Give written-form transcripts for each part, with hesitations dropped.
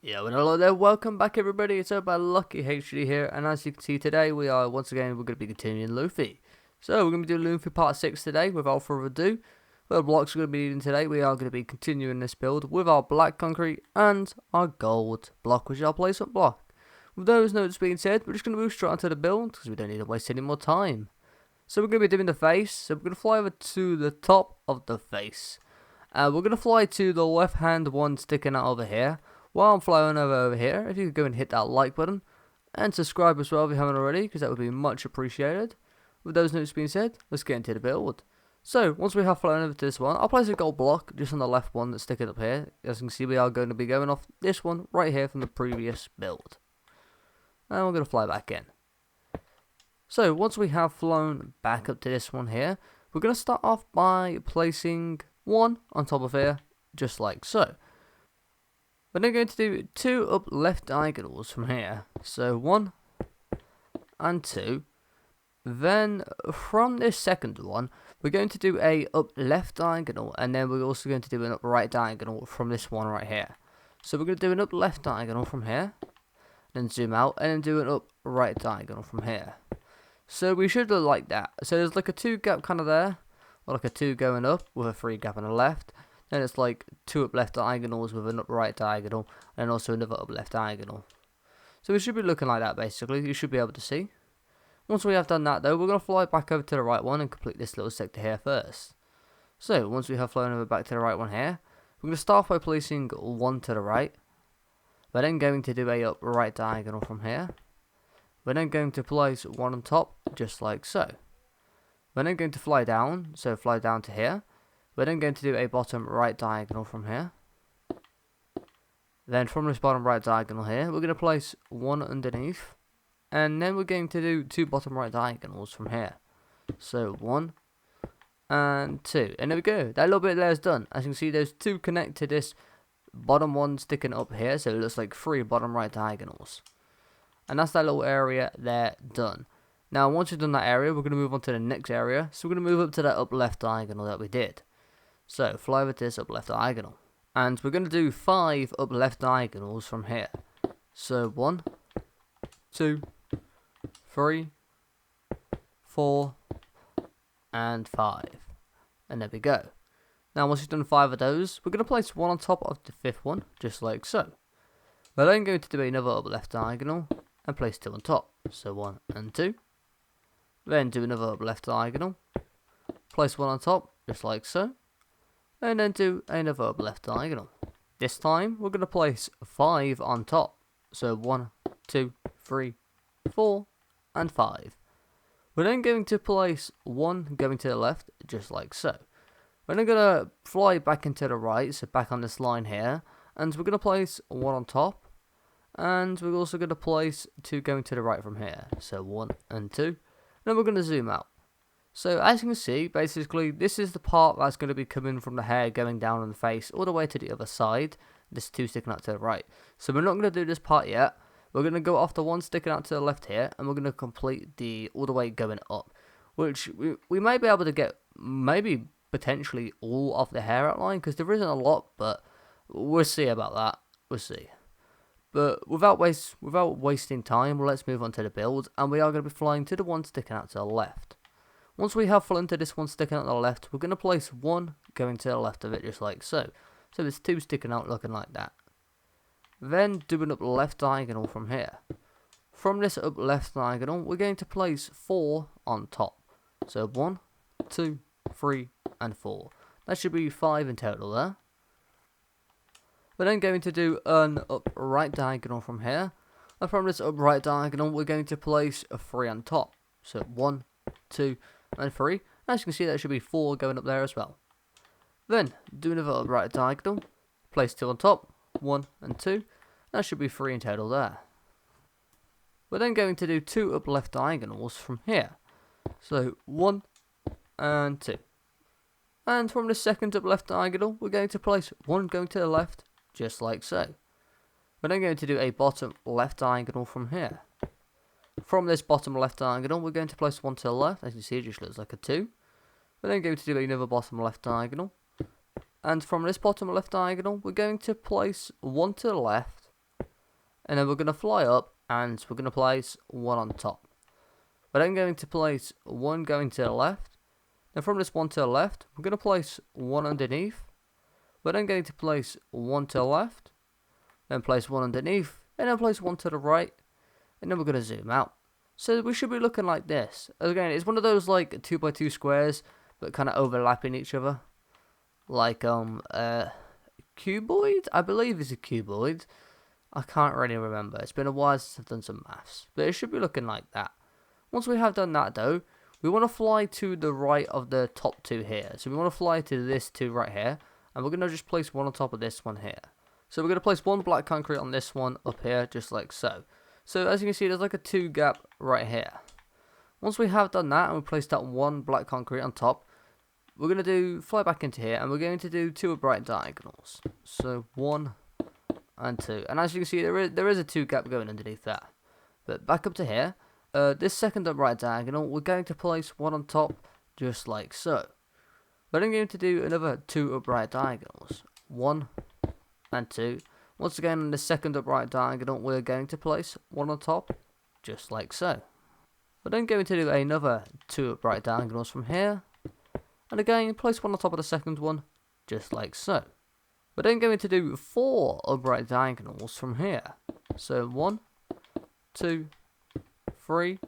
Yo, and hello there, welcome back everybody, it's about Lucky HD here, and as you can see today, we're going to be continuing Luffy. So, we're going to be doing Luffy Part 6 today, without further ado. What blocks we're going to be needing today, we are going to be continuing this build with our black concrete and our gold block, which is our placement block. With those notes being said, we're just going to move straight onto the build, because we don't need to waste any more time. So we're going to be doing the face, so we're going to fly over to the top of the face. We're going to fly to the left hand one sticking out over here. While I'm flying over here, if you could go and hit that like button and subscribe as well if you haven't already, because that would be much appreciated. With those notes being said, let's get into the build. So, once we have flown over to this one, I'll place a gold block just on the left one that's sticking up here. As you can see, we are going to be going off this one right here from the previous build. And we're going to fly back in. So, once we have flown back up to this one here, we're going to start off by placing one on top of here, just like so. We're then going to do two up left diagonals from here. So 1 and 2. Then from this second one, we're going to do a up left diagonal, and then we're also going to do an up right diagonal from this one right here. So we're going to do an up left diagonal from here, then zoom out, and then do an up right diagonal from here. So we should look like that. So there's like a 2 gap kind of there, or like a 2 going up with a 3 gap on the left. Then it's like 2 up left diagonals with an up right diagonal, and also another up left diagonal. So we should be looking like that basically, you should be able to see. Once we have done that though, we're going to fly back over to the right one and complete this little sector here first. So once we have flown over back to the right one here, we're going to start by placing 1 to the right. We're then going to do a up right diagonal from here. We're then going to place 1 on top, just like so. We're then going to fly down, so fly down to here. We're then going to do a bottom right diagonal from here. Then from this bottom right diagonal here, we're going to place 1 underneath. And then we're going to do 2 bottom right diagonals from here. So 1 and 2. And there we go. That little bit there is done. As you can see, there's 2 connect to this bottom one sticking up here. So it looks like 3 bottom right diagonals. And that's that little area there done. Now once we've done that area, we're going to move on to the next area. So we're going to move up to that up left diagonal that we did. So, fly over to this up left diagonal. And we're going to do 5 up left diagonals from here. So, 1, 2, 3, 4, and 5. And there we go. Now, once you've done 5 of those, we're going to place 1 on top of the 5th one, just like so. We're then going to do another up left diagonal, and place 2 on top. So, 1 and 2. Then do another up left diagonal. Place 1 on top, just like so. And then do another up left diagonal. This time we're going to place 5 on top. So 1, 2, 3, 4, and 5. We're then going to place 1 going to the left, just like so. We're then going to fly back into the right, so back on this line here. And we're going to place 1 on top. And we're also going to place 2 going to the right from here. So 1 and 2. Then we're going to zoom out. So as you can see, basically this is the part that's going to be coming from the hair going down on the face all the way to the other side. This 2 sticking out to the right. So we're not going to do this part yet. We're going to go off the 1 sticking out to the left here, and we're going to complete the all the way going up. Which we may be able to get maybe potentially all of the hair outline, because there isn't a lot, but we'll see about that. We'll see. But without wasting time, let's move on to the build, and we are going to be flying to the 1 sticking out to the left. Once we have flown to this one sticking out to the left, we're going to place 1 going to the left of it, just like so. So there's 2 sticking out looking like that. Then do an up left diagonal from here. From this up left diagonal, we're going to place 4 on top. So 1, 2, 3, and 4. That should be 5 in total there. We're then going to do an up right diagonal from here. And from this up right diagonal, we're going to place a 3 on top. So 1, 2, and 3. As you can see, that should be 4 going up there as well. Then do another up right diagonal, place 2 on top, 1 and 2. That should be 3 in total there. We're then going to do 2 up left diagonals from here. So 1 and 2. And from the second up left diagonal, we're going to place 1 going to the left, just like so. We're then going to do a bottom left diagonal from here. From this bottom left diagonal, we're going to place 1 to the left. As you see, it just looks like a 2. We're then going to do another bottom left diagonal. And from this bottom left diagonal, we're going to place 1 to the left And then we're going to fly up, and we're going to place one on top. We're then going to place one going to the left. Then from this one to the left, we're going to place one underneath. We're then going to place one to the left. Then place one underneath. And then place one to the right. And then we're going to zoom out. So we should be looking like this. Again, it's one of those like 2x2 squares, but kind of overlapping each other. Like, cuboid? I believe it's a cuboid. I can't really remember. It's been a while since I've done some maths. But it should be looking like that. Once we have done that though, we want to fly to the right of the top two here. So we want to fly to this two right here. And we're going to just place one on top of this one here. So we're going to place one black concrete on this one up here, just like so. So as you can see, there's like a 2 gap right here. Once we have done that and we place that one black concrete on top, we're going to fly back into here and we're going to do 2 upright diagonals. So 1 and 2. And as you can see, there is a 2 gap going underneath that. But back up to here, this second upright diagonal, we're going to place one on top, just like so. We're then going to do another 2 upright diagonals. 1 and 2. Once again, on the second upright diagonal, we're going to place one on top, just like so. We're then going to do another 2 upright diagonals from here. And again, place one on top of the second one, just like so. We're then going to do 4 upright diagonals from here. So 1, 2, 3,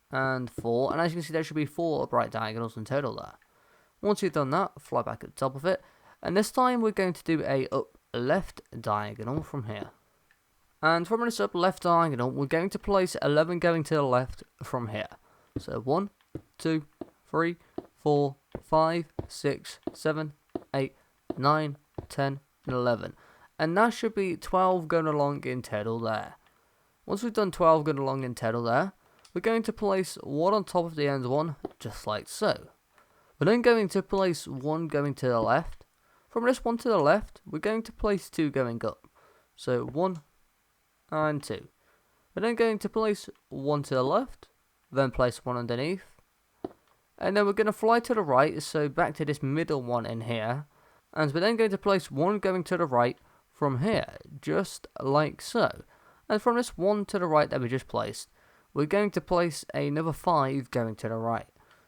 and 4. And as you can see, there should be 4 upright diagonals in total there. Once you've done that, fly back at the top of it. And this time we're going to do a up left diagonal from here. And from this up left diagonal, we're going to place 11 going to the left from here. So 1, 2, 3, 4, 5, 6, 7, 8, 9, 10, and 11. And that should be 12 going along in total there. Once we've done 12 going along in total there, we're going to place one on top of the end one, just like so. We're then going to place one going to the left. From this one to the left, we're going to place 2 going up. So 1 and 2. We're then going to place one to the left, then place one underneath. And then we're going to fly to the right, so back to this middle one in here. And we're then going to place one going to the right from here, just like so. And from this one to the right that we just placed, we're going to place another 5 going to the right.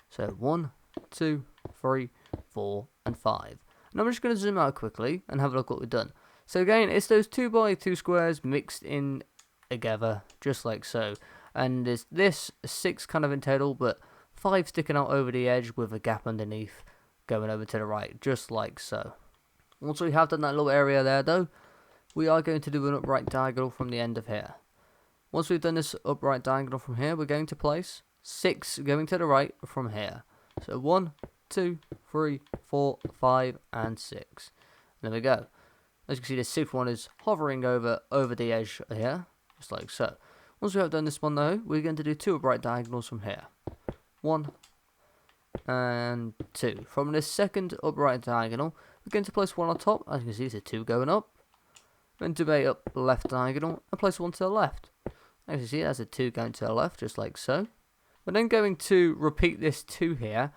So 1, 2, 3, 4, and 5. And I'm just going to zoom out quickly and have a look what we've done. So again, it's those 2x2 squares mixed in together, just like so. And there's this 6 kind of in total, but 5 sticking out over the edge with a gap underneath going over to the right, just like so. Once we have done that little area there though, we are going to do an upright diagonal from the end of here. Once we've done this upright diagonal from here, we're going to place 6 going to the right from here. So 1, 2, 3, 4, 5, and 6. There we go. As you can see, the 6th one is hovering over the edge here, just like so. Once we have done this one though, we're going to do 2 upright diagonals from here. 1 and 2. From this second upright diagonal, we're going to place one on top. As you can see, it's a 2 going up. Then do a up left diagonal and place one to the left. As you can see, that's a 2 going to the left, just like so. We're then going to repeat this 2 here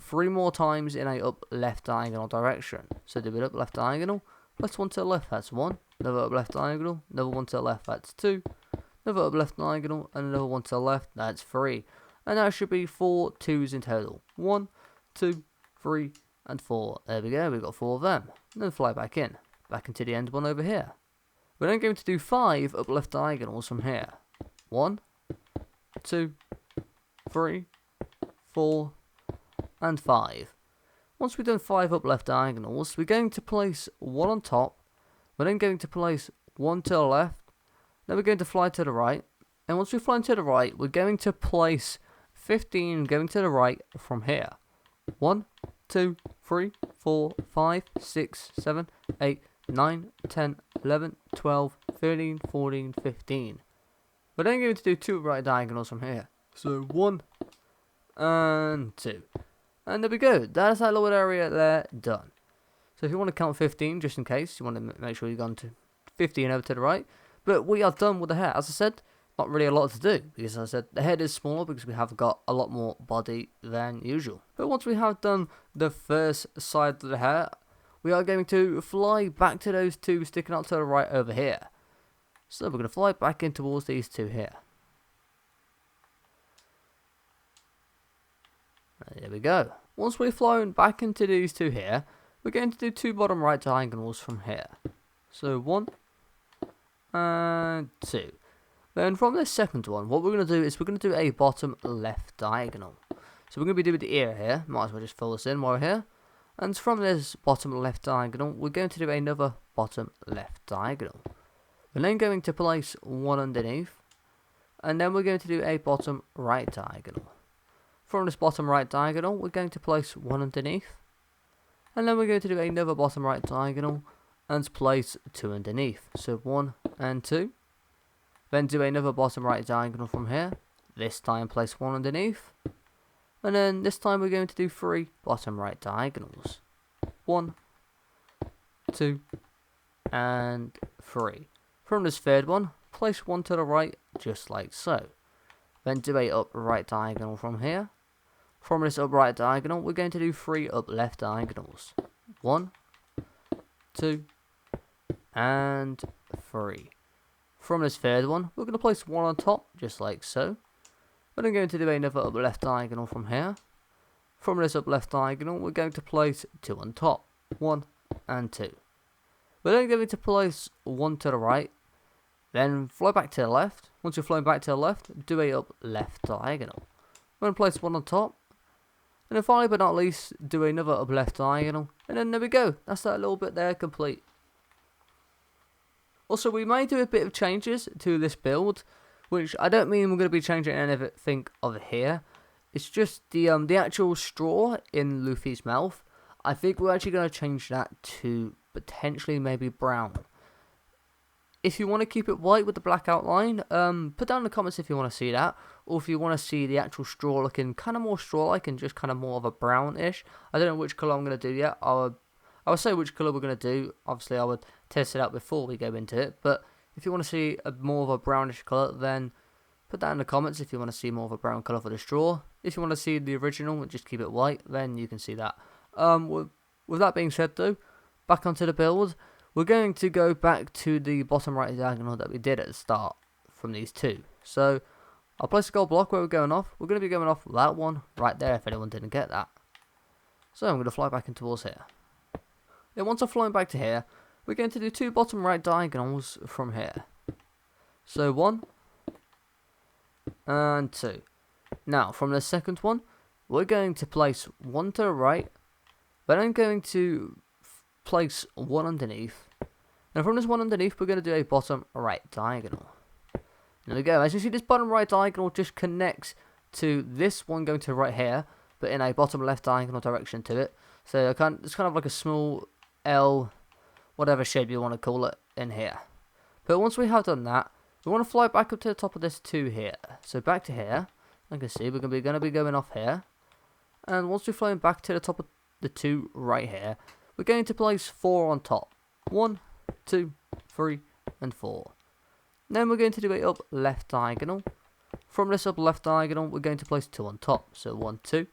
3 more times in a up left diagonal direction. So do it up left diagonal, place one to the left, that's 1. Another up left diagonal, another one to the left, that's 2. Another up left diagonal, and another one to the left, that's 3. And that should be 4 2s in total. 1, 2, 3, and 4. There we go, we've got 4 of them. And then fly back into the end one over here. We're then going to do 5 up left diagonals from here. 1, 2, 3, 4, and 5. Once we've done 5 up left diagonals, we're going to place one on top. We're then going to place one to the left. Then we're going to fly to the right. And once we fly to the right, we're going to place 15 going to the right from here. 1, 2, 3, 4, 5, 6, 7, 8, 9, 10, 11, 12, 13, 14, 15. We're then going to do 2 right diagonals from here. So 1 and 2. And there we go. That's that little area there done. So if you want to count 15, just in case, you want to make sure you've gone to 15 over to the right. But we are done with the hair. As I said, not really a lot to do, because as I said, the head is smaller because we have got a lot more body than usual. But once we have done the first side of the hair, we are going to fly back to those 2 sticking out to the right over here. So we're going to fly back in towards these two here. There we go. Once we've flown back into these two here, we're going to do two bottom right diagonals from here. So 1 and 2. Then from this second one, what we're going to do is we're going to do a bottom left diagonal. So we're going to be doing the ear here. Might as well just fill this in while we're here. And from this bottom left diagonal, we're going to do another bottom left diagonal. We're then going to place one underneath. And then we're going to do a bottom right diagonal. From this bottom right diagonal, we're going to place one underneath. And then we're going to do another bottom right diagonal and place two underneath. So 1 and 2. Then do another bottom right diagonal from here. This time place one underneath. And then this time we're going to do 3 bottom right diagonals. 1, 2, and 3. From this third one, place one to the right, just like so. Then do a up right diagonal from here. From this up right diagonal, we're going to do 3 up left diagonals. 1, 2, and 3. From this third one, we're going to place one on top, just like so. Then I'm going to do another up left diagonal from here. From this up left diagonal, we're going to place 2 on top. 1 and 2. We're then going to place 1 to the right. Then fly back to the left. Once you're flown back to the left, do a up left diagonal. We're going to place 1 on top. And then finally but not least, do another up left diagonal. And then there we go. That's that little bit there complete. Also, we may do a bit of changes to this build, which I don't mean we're going to be changing anything over here. It's just the actual straw in Luffy's mouth. I think we're actually going to change that to potentially maybe brown. If you want to keep it white with the black outline, put down in the comments if you want to see that. Or if you want to see the actual straw looking kind of more straw-like and just kind of more of a brownish. I don't know which colour I'm going to do yet. I would say which colour we're going to do. Obviously, I would test it out before we go into it. But if you want to see more of a brownish colour, then put that in the comments if you want to see more of a brown colour for the straw. If you want to see the original and just keep it white, then you can see that. With that being said though, back onto the build. We're going to go back to the bottom right diagonal that we did at the start from these two. So, I'll place a gold block where we're going off. We're going to be going off that one right there if anyone didn't get that. So, I'm going to fly back in towards here. Then once I've flown back to here, we're going to do 2 bottom right diagonals from here. So, 1 and 2. Now, from the second one, we're going to place 1 to the right. Then I'm going to place 1 underneath. And from this one underneath, we're going to do a bottom right diagonal. There we go. As you see, this bottom right diagonal just connects to this one going to the right here, but in a bottom left diagonal direction to it. So it's kind of like a small L, whatever shape you want to call it, in here. But once we have done that, we want to fly back up to the top of this 2 here. So back to here. Like you can see, we're going to be going off here. And once we've flown back to the top of the 2 right here, we're going to place 4 on top. 1, 2, 3, and 4. Then we're going to do a up left diagonal. From this up left diagonal, we're going to place 2 on top. So 1, 2.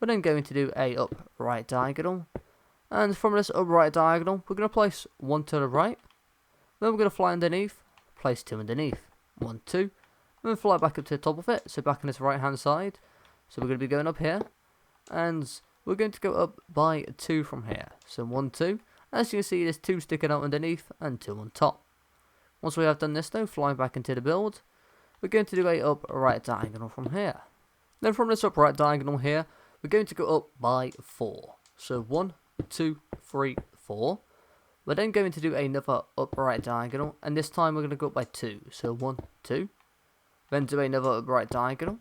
We're then going to do a up right diagonal. And from this up right diagonal, we're going to place 1 to the right. Then we're going to fly underneath, place 2 underneath. 1, 2. And then fly back up to the top of it. So back on this right hand side. So we're going to be going up here. And we're going to go up by 2 from here. So 1, 2. As you can see, there's 2 sticking out underneath and 2 on top. Once we have done this though, flying back into the build, we're going to do a up right diagonal from here. Then from this up right diagonal here, we're going to go up by 4. So 1, 2, 3, 4. We're then going to do another up right diagonal, and this time we're going to go up by 2. So 1, 2. Then do another up right diagonal.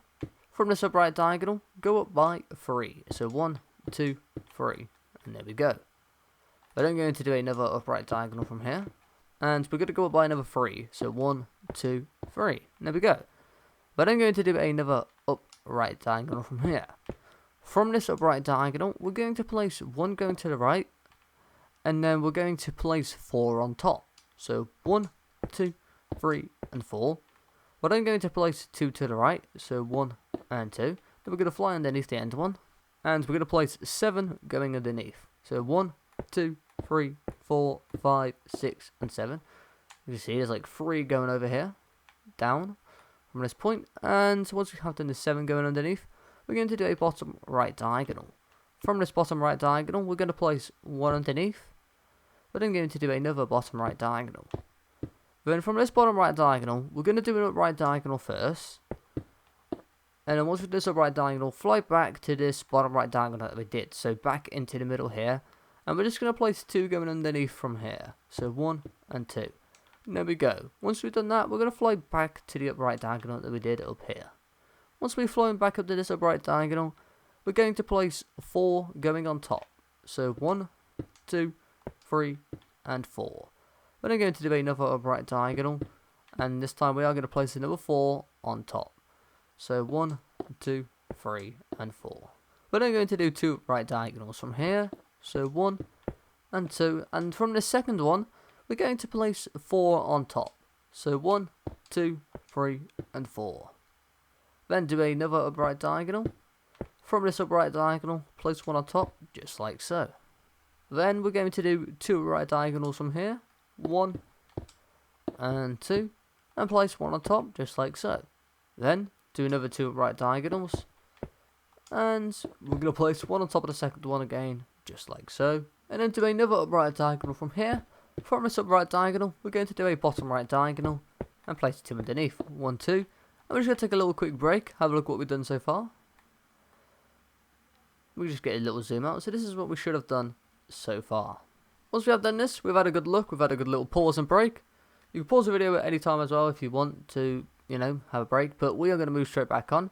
From this up right diagonal, go up by 3. So 1, 2, 3. And there we go. We're then going to do another upright diagonal from here. And we're going to go up by another 3. So 1, 2, 3. And there we go. We're then going to do another upright diagonal from here. From this upright diagonal, we're going to place 1 going to the right. And then we're going to place 4 on top. So 1, 2, 3, and 4. We're then going to place 2 to the right. So 1 and 2. Then we're going to fly underneath the end one. And we're going to place 7 going underneath. So 1, 2, 3, 4, 5, 6, and 7. You see there's like 3 going over here, down from this point, and once we have done the 7 going underneath, we're going to do a bottom right diagonal. From this bottom right diagonal, we're going to place 1 underneath. We're then going to do another bottom right diagonal. Then from this bottom right diagonal, we're going to do an upright diagonal first. And then once we do this upright diagonal, fly back to this bottom right diagonal that we did. So back into the middle here. And we're just going to place 2 going underneath from here. So 1 and 2. And there we go. Once we've done that, we're going to fly back to the upright diagonal that we did up here. Once we've flown back up to this upright diagonal, we're going to place 4 going on top. So 1, 2, 3, and 4. We're then going to do another upright diagonal, and this time we are going to place another 4 on top. So 1, 2, 3, and 4. We're then going to do 2 upright diagonals from here. So 1 and 2, and from the second one, we're going to place 4 on top. So 1, 2, 3, and 4. Then do another upright diagonal. From this upright diagonal, place 1 on top, just like so. Then we're going to do 2 upright diagonals from here. 1 and 2, and place 1 on top, just like so. Then do another 2 upright diagonals, and we're going to place 1 on top of the second one again, just like so. And then do another upright diagonal from here. From this upright diagonal, we're going to do a bottom right diagonal, and place 2 underneath. 1, 2. And we're just going to take a little quick break, have a look at what we've done so far. We just get a little zoom out. So this is what we should have done so far. Once we have done this, we've had a good look, we've had a good little pause and break. You can pause the video at any time as well if you want to, have a break, but we are going to move straight back on.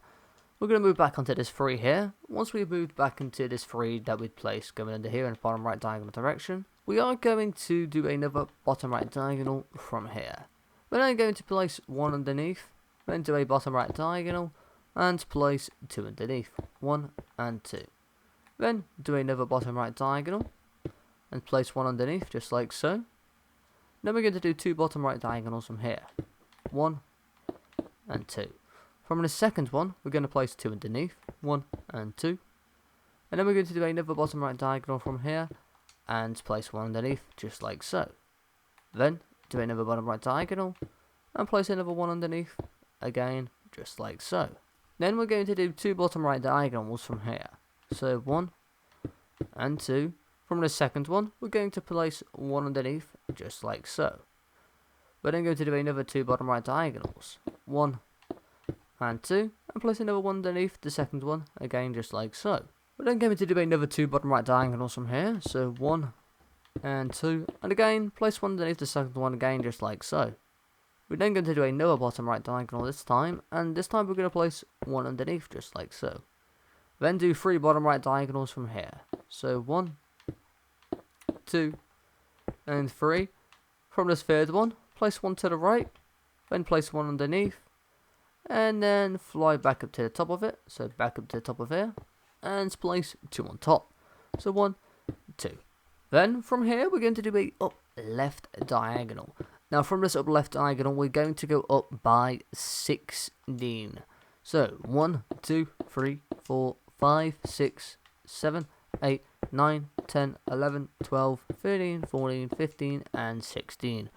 We're going to move back onto this 3 here. Once we've moved back into this 3 that we'd placed going under here in the bottom right diagonal direction, we are going to do another bottom right diagonal from here. We're then going to place 1 underneath, then do a bottom right diagonal, and place 2 underneath, 1 and 2. Then do another bottom right diagonal, and place 1 underneath, just like so. Then we're going to do 2 bottom right diagonals from here. 1 and 2. From the second one, we're going to place 2 underneath. 1 and 2. And then we're going to do another bottom right diagonal from here. And place 1 underneath, just like so. Then, do another bottom right diagonal. And place another 1 underneath. Again, just like so. Then we're going to do 2 bottom right diagonals from here. So 1 and 2. From the second one, we're going to place 1 underneath, just like so. We're then going to do another 2 bottom right diagonals. 1 and 2, and place another 1 underneath the second one, again just like so. We're then going to do another 2 bottom right diagonals from here, so 1 and 2, and again, place 1 underneath the second one, again just like so. We're then going to do another bottom right diagonal this time, and this time we're going to place 1 underneath, just like so. Then do 3 bottom right diagonals from here, so 1, 2, and 3. From this third one, place 1 to the right, then place 1 underneath, and then fly back up to the top of it, so back up to the top of here, and place 2 on top, so 1, 2. Then from here we're going to do a up left diagonal. Now from this up left diagonal we're going to go up by 16. So 1, 2, 3, 4, 5, 6, 7, 8, 9, 10, 11, 12, 13, 14, 15, and 16.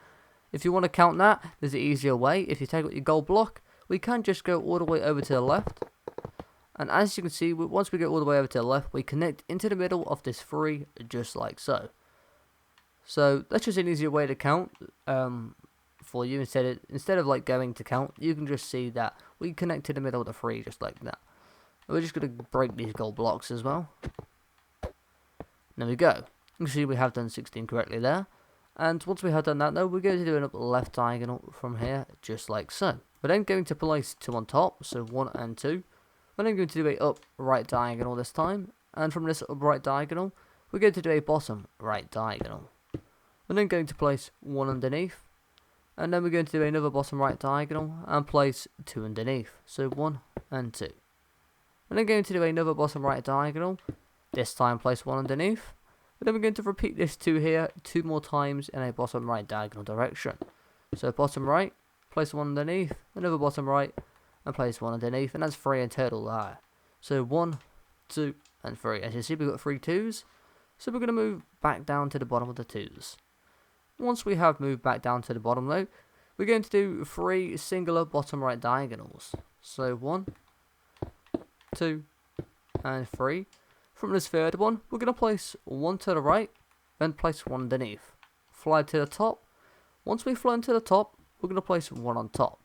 If you want to count that, there's an easier way. If you take out your gold block, we can just go all the way over to the left. And as you can see, once we go all the way over to the left, we connect into the middle of this 3, just like so. So that's just an easier way to count for you. Instead of like going to count, you can just see that we connect to the middle of the 3, just like that. And we're just going to break these gold blocks as well. There we go. You can see we have done 16 correctly there. And once we have done that, though, we're going to do an up left diagonal from here, just like so. We're then going to place 2 on top, so 1 and 2. We're then going to do a up right diagonal this time. And from this up right diagonal, we're going to do a bottom right diagonal. We're then going to place 1 underneath. And then we're going to do another bottom right diagonal and place 2 underneath. So 1 and 2. We're then going to do another bottom right diagonal. This time place 1 underneath. And then we're going to repeat this 2 here 2 more times in a bottom right diagonal direction. So bottom right, place 1 underneath, another bottom right, and place 1 underneath, and that's 3 in total there. So 1, 2, and 3. As you see, we've got 3 2s. So we're going to move back down to the bottom of the 2s. Once we have moved back down to the bottom though, we're going to do 3 singular bottom right diagonals. So 1, 2, and 3. From this third one, we're going to place 1 to the right, then place 1 underneath. Fly to the top. Once we fly to the top, we're going to place 1 on top.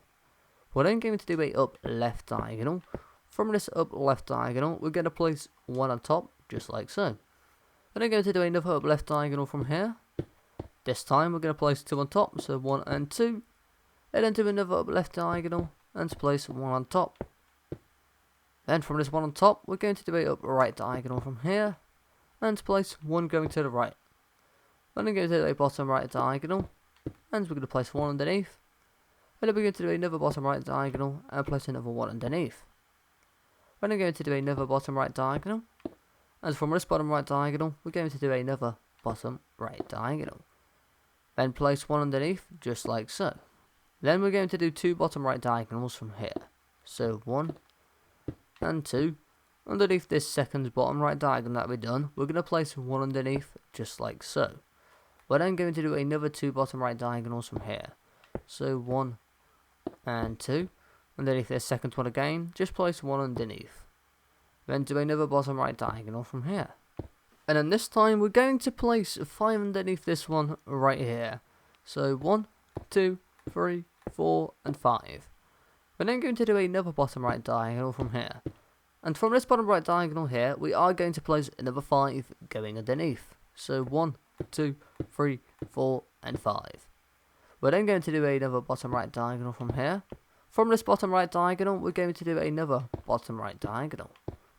We're then going to do a up left diagonal. From this up left diagonal, we're going to place 1 on top, just like so. We're then going to do another up left diagonal from here. This time we're going to place 2 on top, so 1 and 2. And then do another up left diagonal and place 1 on top. Then from this 1 on top, we're going to do a up right diagonal from here and place 1 going to the right. Then we're going to do a bottom right diagonal and we're going to place 1 underneath. And then we're going to do another bottom right diagonal and place another 1 underneath. Then we're going to do another bottom right diagonal. And from this bottom right diagonal, we're going to do another bottom right diagonal. Then place 1 underneath, just like so. Then we're going to do 2 bottom right diagonals from here. So 1 and 2. Underneath this second bottom right diagonal that we've done, we're going to place 1 underneath, just like so. We're then going to do another 2 bottom right diagonals from here. So 1 and 2. Underneath this second one again, just place 1 underneath. Then do another bottom right diagonal from here. And then this time we're going to place 5 underneath this one right here. So 1, 2, 3, 4 and 5. We're then going to do another bottom right diagonal from here. And from this bottom right diagonal here, we are going to place another 5 going underneath. So 1, 2, 3, 4 and 5. We're then going to do another bottom right diagonal from here. From this bottom right diagonal, we're going to do another bottom right diagonal.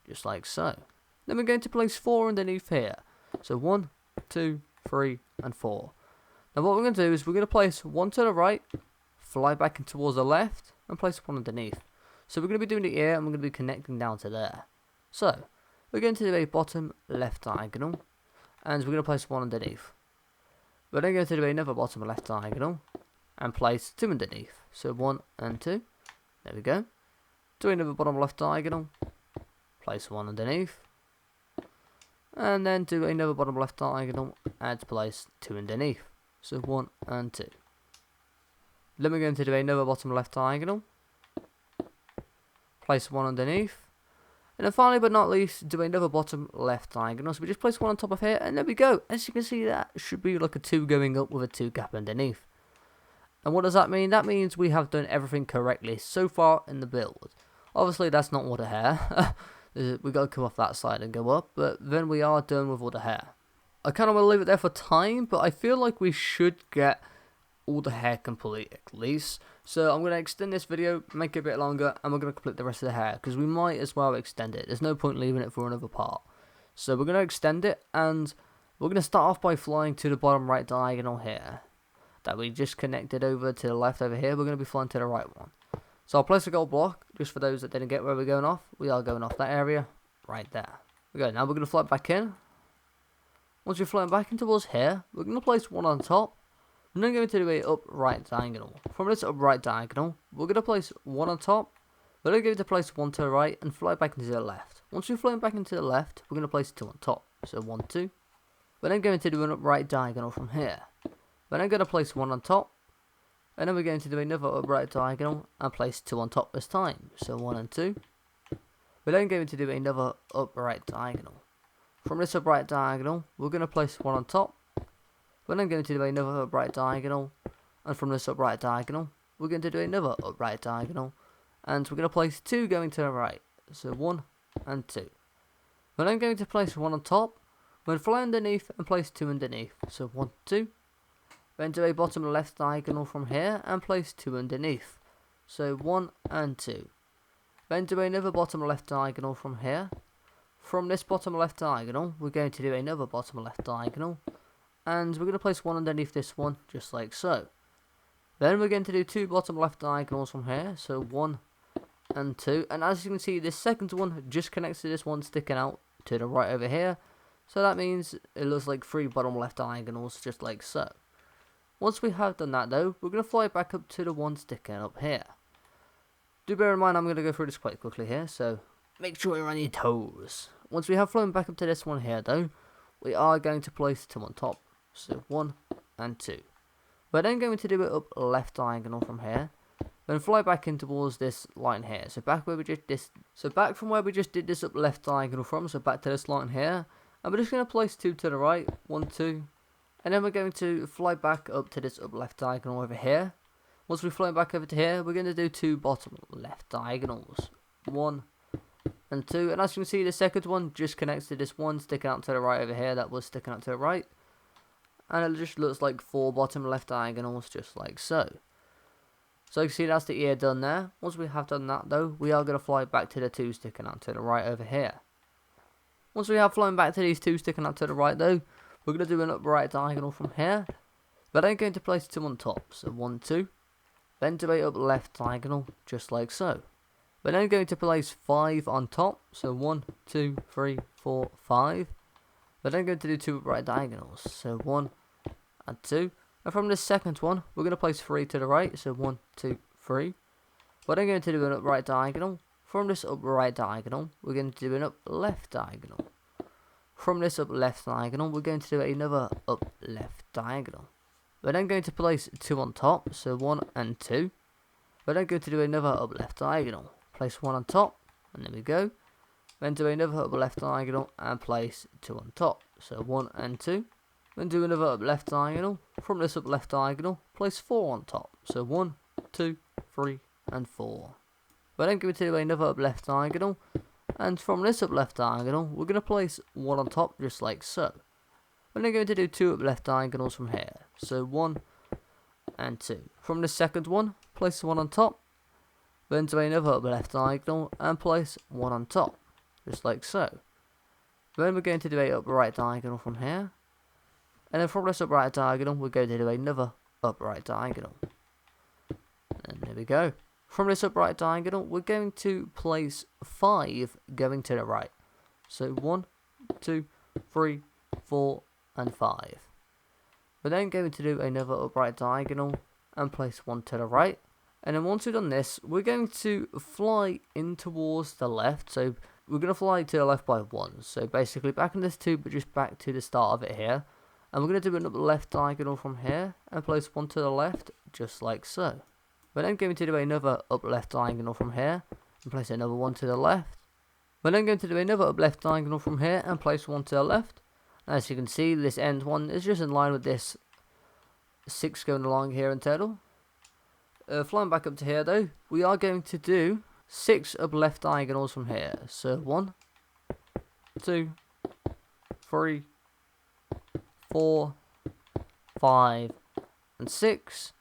Just like so. Then we're going to place 4 underneath here. So 1, 2, 3 and 4. Now what we're going to do is we're going to place 1 to the right, fly back and towards the left, and place 1 underneath. So we're going to be doing it here, and we're going to be connecting down to there. So we're going to do a bottom left diagonal, and we're going to place 1 underneath. We're then going to do another bottom left diagonal, and place 2 underneath. So 1 and 2. There we go. Do another bottom left diagonal, place 1 underneath. And then do another bottom left diagonal and place 2 underneath. So 1 and 2. Then we're going to do another bottom left diagonal. Place 1 underneath. And then finally but not least, do another bottom left diagonal. So we just place 1 on top of here and there we go. As you can see, that should be like a 2 going up with a 2 gap underneath. And what does that mean? That means we have done everything correctly so far in the build. Obviously that's not all the hair. We got to come off that side and go up, but then we are done with all the hair. I kind of want to leave it there for time, but I feel like we should get all the hair complete at least. So I'm going to extend this video, make it a bit longer, and we're going to complete the rest of the hair, because we might as well extend it. There's no point leaving it for another part. So we're going to extend it, and we're going to start off by flying to the bottom right diagonal here. That we just connected over to the left over here, we're going to be flying to the right one. So I'll place a gold block, just for those that didn't get where we're going off. We are going off that area, right there. Okay, now we're going to fly back in. Once we're flying back in towards here, we're going to place 1 on top. We're then going to do a up right diagonal. From this up right diagonal, we're going to place 1 on top. We're then going to place 1 to the right and fly back into the left. Once we've flown back into the left, we're going to place 2 on top. So 1, 2. We're then going to do an up right diagonal from here. We're then going to place 1 on top. And then we're going to do another upright diagonal and place 2 on top this time. So 1 and 2. We're then going to do another upright diagonal. From this upright diagonal, we're going to place 1 on top. We're then going to do another upright diagonal. And from this upright diagonal, we're going to do another upright diagonal. And we're going to place 2 going to the right. So 1 and 2. We're then going to place 1 on top. We're going to fly underneath and place 2 underneath. So 1, 2. Then do a bottom left diagonal from here and place 2 underneath. So 1 and 2. Then do another bottom left diagonal from here. From this bottom left diagonal, we're going to do another bottom left diagonal. And we're going to place 1 underneath this one, just like so. Then we're going to do 2 bottom left diagonals from here. So 1 and 2. And as you can see, this second one just connects to this one sticking out to the right over here. So that means it looks like 3 bottom left diagonals, just like so. Once we have done that though, we're going to fly back up to the one sticking up here. Do bear in mind I'm going to go through this quite quickly here, so make sure you're on your toes. Once we have flown back up to this one here though, we are going to place 2 on top. So 1 and 2. We're then going to do it up left diagonal from here. Then fly back in towards this line here. So back from where we just did this up left diagonal from. So back to this line here. And we're just going to place 2 to the right. 1, 2. And then we're going to fly back up to this up left diagonal over here. Once we fly back over to here, we're going to do 2 bottom left diagonals. 1 and 2. And as you can see, the second one just connects to this one sticking out to the right over here. That was sticking out to the right. And it just looks like 4 bottom left diagonals, just like so. So you can see that's the ear done there. Once we have done that though, we are going to fly back to the 2 sticking out to the right over here. Once we have flown back to these 2 sticking out to the right though, we're going to do an upright diagonal from here. We're then going to place 2 on top, so 1, 2. Then do a up left diagonal, just like so. We're then going to place 5 on top, so 1, 2, 3, 4, 5. We're then going to do 2 upright diagonals, so 1 and 2. And from the second one, we're going to place 3 to the right, so 1, 2, 3. We're then going to do an upright diagonal. From this upright diagonal, we're going to do an up left diagonal. From this up left diagonal, we're going to do another up left diagonal. We're then going to place 2 on top, so 1 and 2. We're then going to do another up left diagonal. Place 1 on top, and there we go. Then do another up left diagonal and place 2 on top, so 1 and 2. Then do another up left diagonal. From this up left diagonal, place 4 on top. So 1, 2, 3, and 4. We're then going to do another up left diagonal. And from this up left diagonal, we're going to place 1 on top, just like so. We're then going to do 2 up left diagonals from here. So 1 and 2. From the second one, place 1 on top. Then do another up left diagonal and place 1 on top, just like so. Then we're going to do a upright diagonal from here. And then from this upright diagonal, we're going to do another upright diagonal. And there we go. From this upright diagonal, we're going to place 5 going to the right. So 1, 2, 3, 4, and 5. We're then going to do another upright diagonal and place 1 to the right. And then once we've done this, we're going to fly in towards the left. So we're going to fly to the left by 1. So basically back in this 2, but just back to the start of it here. And we're going to do another left diagonal from here and place 1 to the left, just like so. We're then going to do another up left diagonal from here and place another 1 to the left. We're then going to do another up left diagonal from here and place 1 to the left. As you can see, this end one is just in line with this 6 going along here in total. Flying back up to here though, we are going to do 6 up left diagonals from here. So 1, 2, 3, 4, 5, and 6.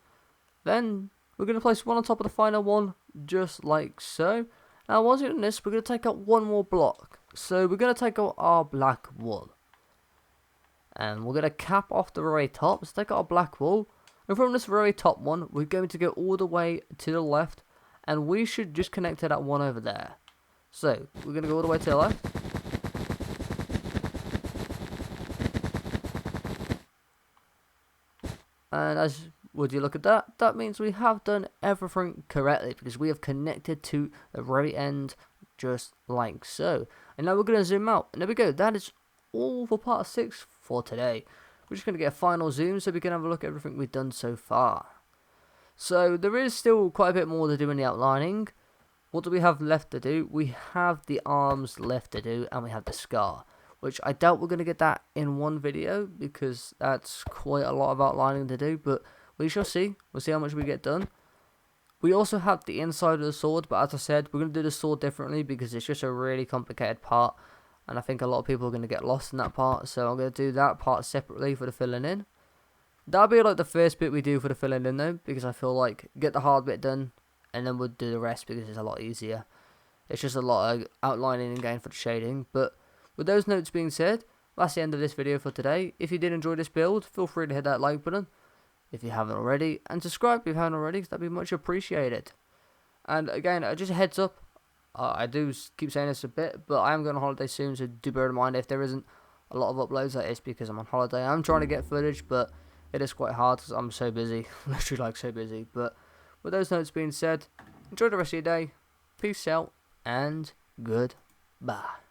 Then we're going to place 1 on top of the final one, just like so. Now once we've done this, we're going to take out 1 more block. So we're going to take out our black wool. And we're going to cap off the very top. Let's take out our black wool. And from this very top one, we're going to go all the way to the left. And we should just connect to that one over there. So we're going to go all the way to the left. And as would you look at that, that means we have done everything correctly because we have connected to the very end just like so. And now we're going to zoom out. And there we go. That is all for part 6 for today. We're just going to get a final zoom so we can have a look at everything we've done so far. So there is still quite a bit more to do in the outlining. What do we have left to do? We have the arms left to do and we have the scar. Which I doubt we're going to get that in one video because that's quite a lot of outlining to do. But we shall see. We'll see how much we get done. We also have the inside of the sword. But as I said, we're going to do the sword differently because it's just a really complicated part. And I think a lot of people are going to get lost in that part. So I'm going to do that part separately for the filling in. That'll be like the first bit we do for the filling in though. Because I feel like get the hard bit done. And then we'll do the rest because it's a lot easier. It's just a lot of outlining and going for the shading. But with those notes being said, that's the end of this video for today. If you did enjoy this build, feel free to hit that like button if you haven't already. And subscribe if you haven't already, because that'd be much appreciated. And again, just a heads up. I do keep saying this a bit, but I am going on holiday soon, so do bear in mind if there isn't a lot of uploads, that is because I'm on holiday. I'm trying to get footage, but it is quite hard because I'm so busy. Literally like so busy. But with those notes being said, enjoy the rest of your day. Peace out and goodbye.